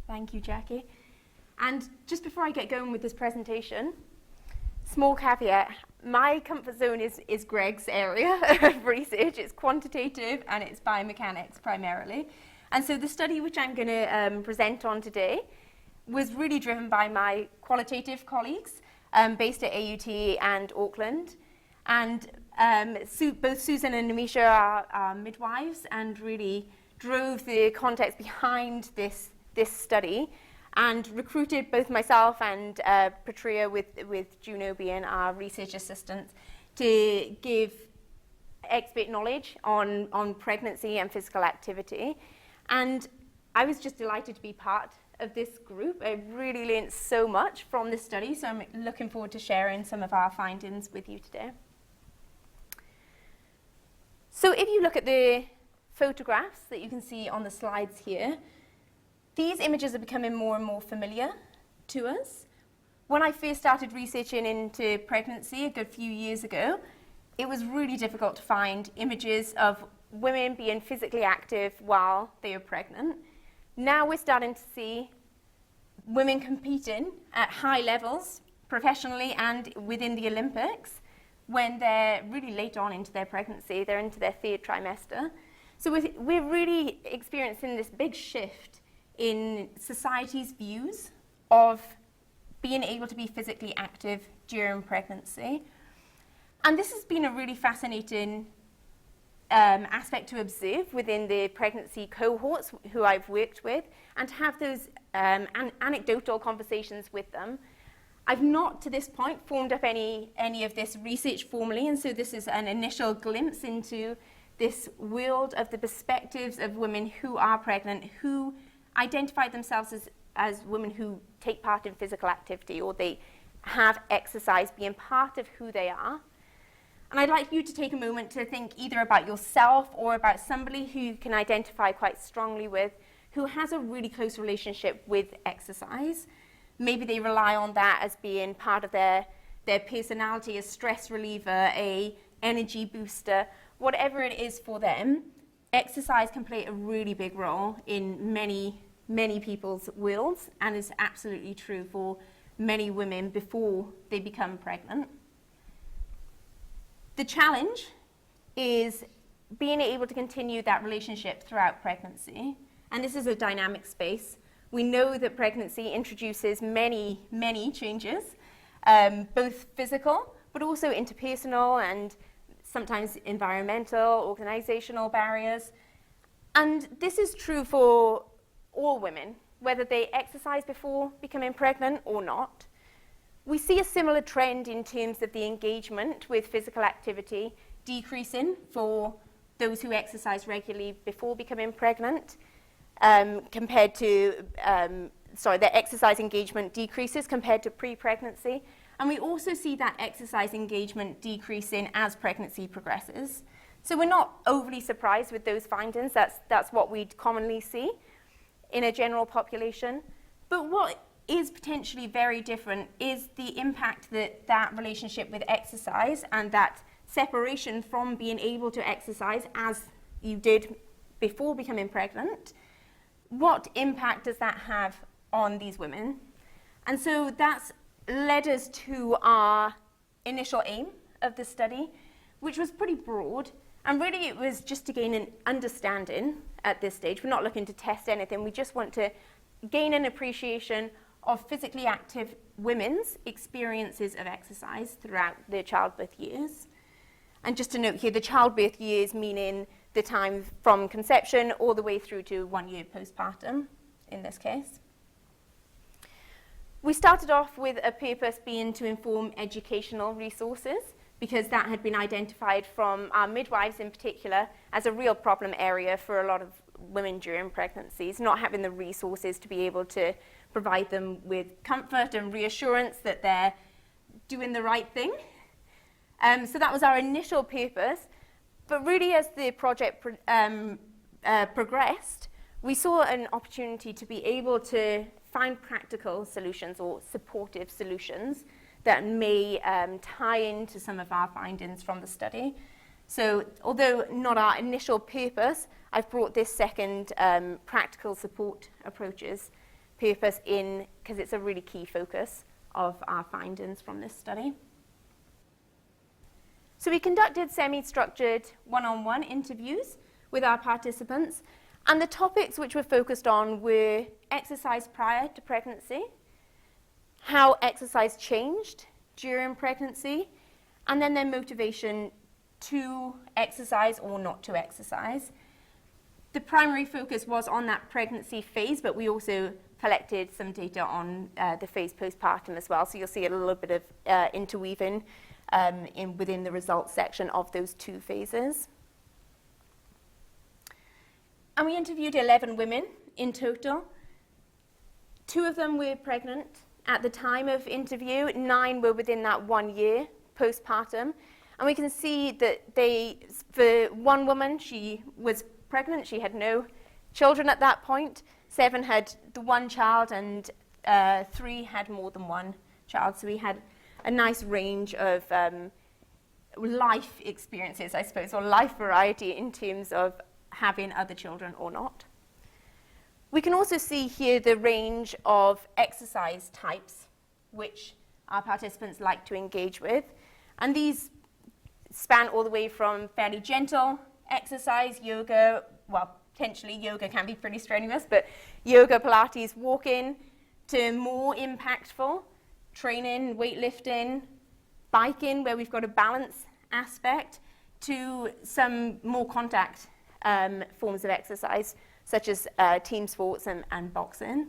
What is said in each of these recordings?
Thank you, Jackie. And just before I get going with this presentation, small caveat, my comfort zone is Greg's area of research. It's quantitative and it's biomechanics primarily. And so the study which I'm going to present on today was really driven by my qualitative colleagues based at AUT and Auckland. And both Susan and Namisha are midwives and really drove the context behind this study and recruited both myself and Patria with Juno being our research assistant to give expert knowledge on pregnancy and physical activity. And I was just delighted to be part of this group. I really learned so much from this study, so I'm looking forward to sharing some of our findings with you today. So if you look at the photographs that you can see on the slides here, these images are becoming more and more familiar to us. When I first started researching into pregnancy a good few years ago, it was really difficult to find images of women being physically active while they were pregnant. Now we're starting to see women competing at high levels, professionally and within the Olympics, when they're really late on into their pregnancy. They're into their third trimester. So we're really experiencing this big shift in society's views of being able to be physically active during pregnancy. And this has been a really fascinating aspect to observe within the pregnancy cohorts who I've worked with, and to have those anecdotal conversations with them. I've not, to this point, formed up any of this research formally, and so this is an initial glimpse into this world of the perspectives of women who are pregnant, who identify themselves as women who take part in physical activity, or they have exercise being part of who they are. And I'd like you to take a moment to think either about yourself or about somebody who you can identify quite strongly with, who has a really close relationship with exercise. Maybe they rely on that as being part of their personality, a stress reliever, a energy booster, whatever it is for them. Exercise can play a really big role in many, many people's worlds, and is absolutely true for many women before they become pregnant. The challenge is being able to continue that relationship throughout pregnancy, and this is a dynamic space. We know that pregnancy introduces many, many changes, both physical, but also interpersonal and sometimes environmental, organizational barriers. And this is true for all women, whether they exercise before becoming pregnant or not. We see a similar trend in terms of the engagement with physical activity decreasing for those who exercise regularly before becoming pregnant, compared to, their exercise engagement decreases compared to pre-pregnancy. And we also see that exercise engagement decreasing as pregnancy progresses. So we're not overly surprised with those findings. That's what we'd commonly see in a general population. But what is potentially very different is the impact that relationship with exercise and that separation from being able to exercise as you did before becoming pregnant. What impact does that have on these women? And so that's led us to our initial aim of the study, which was pretty broad. And really it was just to gain an understanding at this stage. We're not looking to test anything. We just want to gain an appreciation of physically active women's experiences of exercise throughout their childbirth years. And just to note here, the childbirth years meaning the time from conception all the way through to 1 year postpartum in this case. We started off with a purpose being to inform educational resources, because that had been identified from our midwives in particular as a real problem area for a lot of women during pregnancies, not having the resources to be able to provide them with comfort and reassurance that they're doing the right thing. So that was our initial purpose. But really, as the project progressed, we saw an opportunity to be able to find practical solutions or supportive solutions that may tie into some of our findings from the study. So although not our initial purpose, I've brought this second practical support approaches purpose because it's a really key focus of our findings from this study. So we conducted semi-structured one-on-one interviews with our participants, and the topics which were focused on were exercise prior to pregnancy, how exercise changed during pregnancy, and then their motivation to exercise or not to exercise. The primary focus was on that pregnancy phase, but we also collected some data on the phase postpartum as well. So you'll see a little bit of interweaving within the results section of those two phases. And we interviewed 11 women in total. 2 of them were pregnant at the time of interview. 9 were within that 1 year postpartum. And we can see that for one woman, she was pregnant. She had no children at that point. 7 had the 1 child, and 3 had more than 1 child. So we had a nice range of life experiences, I suppose, or life variety in terms of having other children or not. We can also see here the range of exercise types which our participants like to engage with. And these span all the way from fairly gentle exercise, yoga, well, potentially yoga can be pretty strenuous, but yoga, Pilates, walking, to more impactful training, weightlifting, biking, where we've got a balance aspect, to some more contact forms of exercise, such as team sports and boxing.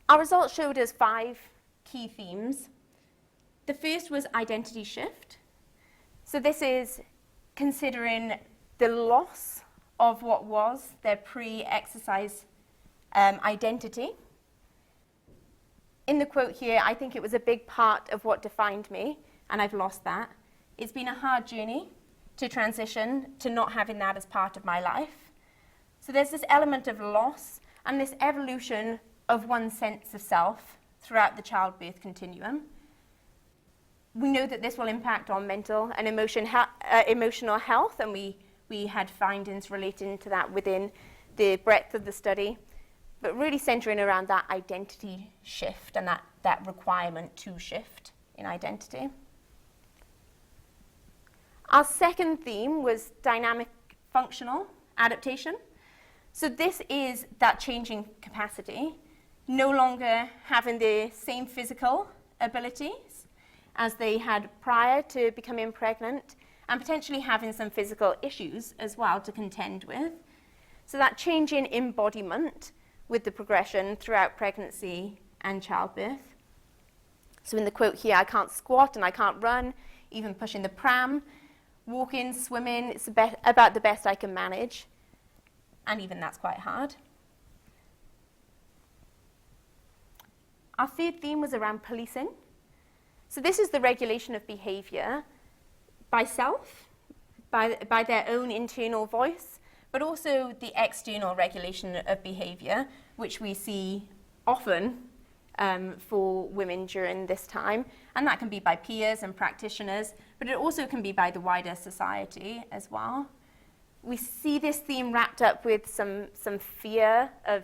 Our results showed us 5 key themes. The first was identity shift. So this is considering the loss of what was their pre-exercise identity. In the quote here, I think it was a big part of what defined me, and I've lost that. It's been a hard journey to transition to not having that as part of my life. So there's this element of loss and this evolution of one's sense of self throughout the childbirth continuum. We know that this will impact on mental and emotional health, and we had findings relating to that within the breadth of the study, but really centering around that identity shift and that requirement to shift in identity. Our second theme was dynamic functional adaptation. So this is that changing capacity, no longer having the same physical abilities as they had prior to becoming pregnant, and potentially having some physical issues as well to contend with. So that change in embodiment with the progression throughout pregnancy and childbirth. So in the quote here, I can't squat and I can't run, even pushing the pram, walking, swimming, it's about the best I can manage, and even that's quite hard. Our third theme was around policing. So this is the regulation of behavior by self, by their own internal voice, but also the external regulation of behavior, which we see often for women during this time. And that can be by peers and practitioners, but it also can be by the wider society as well. We see this theme wrapped up with some fear of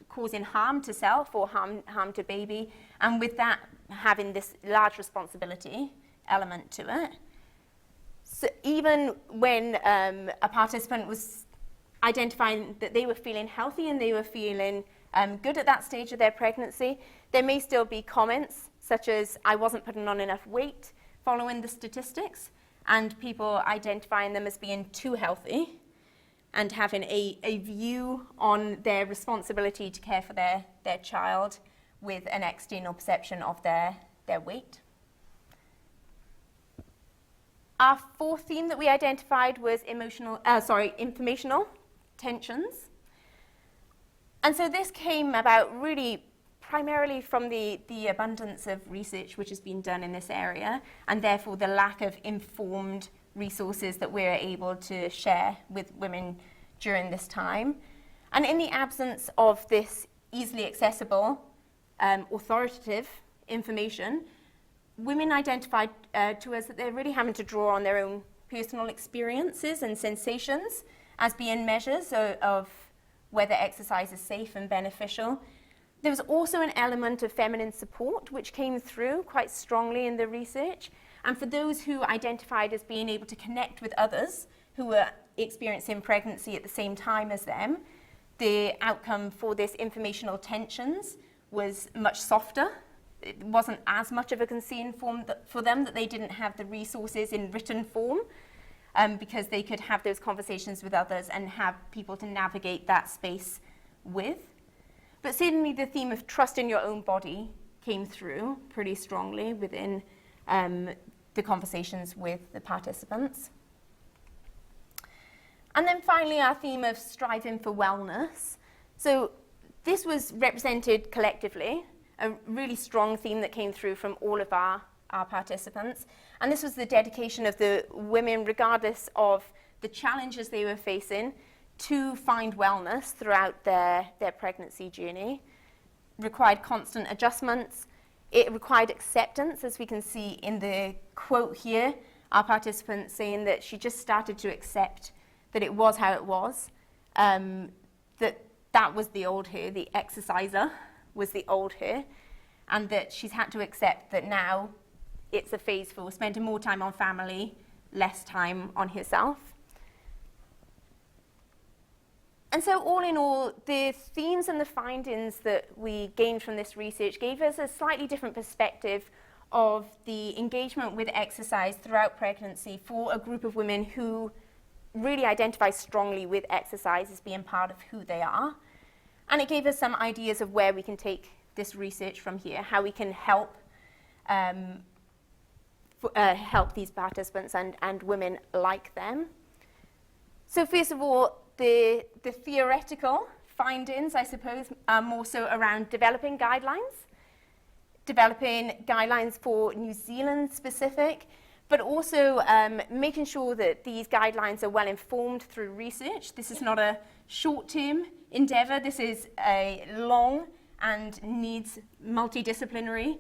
causing harm to self or harm to baby, and with that having this large responsibility element to it. So even when a participant was identifying that they were feeling healthy and they were feeling good at that stage of their pregnancy, there may still be comments such as, I wasn't putting on enough weight following the statistics, and people identifying them as being too healthy and having a view on their responsibility to care for their child with an external perception of their weight. Our fourth theme that we identified was informational tensions. And so this came about really primarily from the abundance of research which has been done in this area, and therefore the lack of informed resources that we're able to share with women during this time. And in the absence of this easily accessible, authoritative information, women identified to us that they're really having to draw on their own personal experiences and sensations as being measures of whether exercise is safe and beneficial. There was also an element of feminine support, which came through quite strongly in the research. And for those who identified as being able to connect with others who were experiencing pregnancy at the same time as them, the outcome for this informational tensions was much softer. It wasn't as much of a concern for them that they didn't have the resources in written form, because they could have those conversations with others and have people to navigate that space with. But certainly the theme of trust in your own body came through pretty strongly within the conversations with the participants. And then finally, our theme of striving for wellness. So this was represented collectively, a really strong theme that came through from all of our participants. And this was the dedication of the women, regardless of the challenges they were facing, to find wellness throughout their pregnancy journey. Required constant adjustments. It required acceptance, as we can see in the quote here, our participant saying that she just started to accept that it was how it was, that was the old her, the exerciser was the old her, and that she's had to accept that now it's a phase for spending more time on family, less time on herself. And so all in all, the themes and the findings that we gained from this research gave us a slightly different perspective of the engagement with exercise throughout pregnancy for a group of women who really identify strongly with exercise as being part of who they are. And it gave us some ideas of where we can take this research from here, how we can help help these participants and women like them. So first of all, the theoretical findings, I suppose, are more so around developing guidelines for New Zealand specific, but also making sure that these guidelines are well informed through research. This is not a short-term endeavour. This is a long and needs multidisciplinary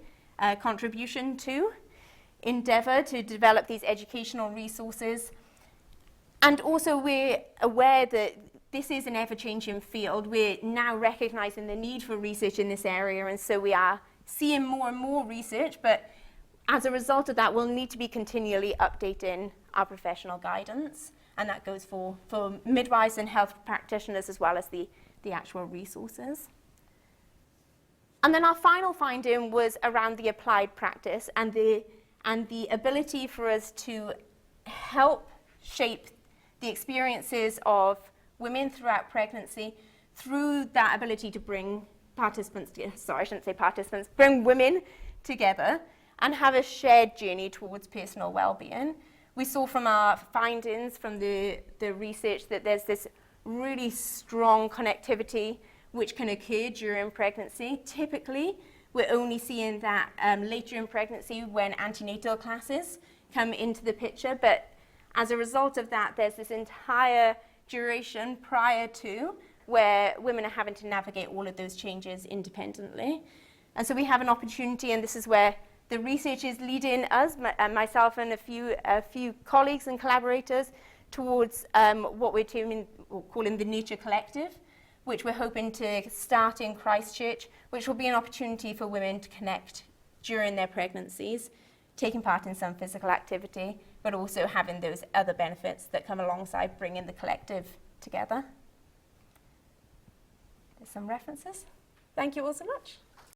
contribution to endeavour to develop these educational resources. And also we're aware that this is an ever-changing field. We're now recognising the need for research in this area, and so we are seeing more and more research, but as a result of that, we'll need to be continually updating our professional guidance, and that goes for midwives and health practitioners as well as the actual resources. And then our final finding was around the applied practice and the ability for us to help shape the experiences of women throughout pregnancy through that ability to bring bring women together and have a shared journey towards personal well-being. We saw from our findings from the research that there's this really strong connectivity which can occur during pregnancy. Typically, we're only seeing that later in pregnancy when antenatal classes come into the picture, but as a result of that, there's this entire duration prior to where women are having to navigate all of those changes independently. And so we have an opportunity, and this is where the research is leading us, myself and a few colleagues and collaborators, towards what we're calling the Nurture Collective, which we're hoping to start in Christchurch, which will be an opportunity for women to connect during their pregnancies, taking part in some physical activity, but also having those other benefits that come alongside bringing the collective together. There's some references. Thank you all so much.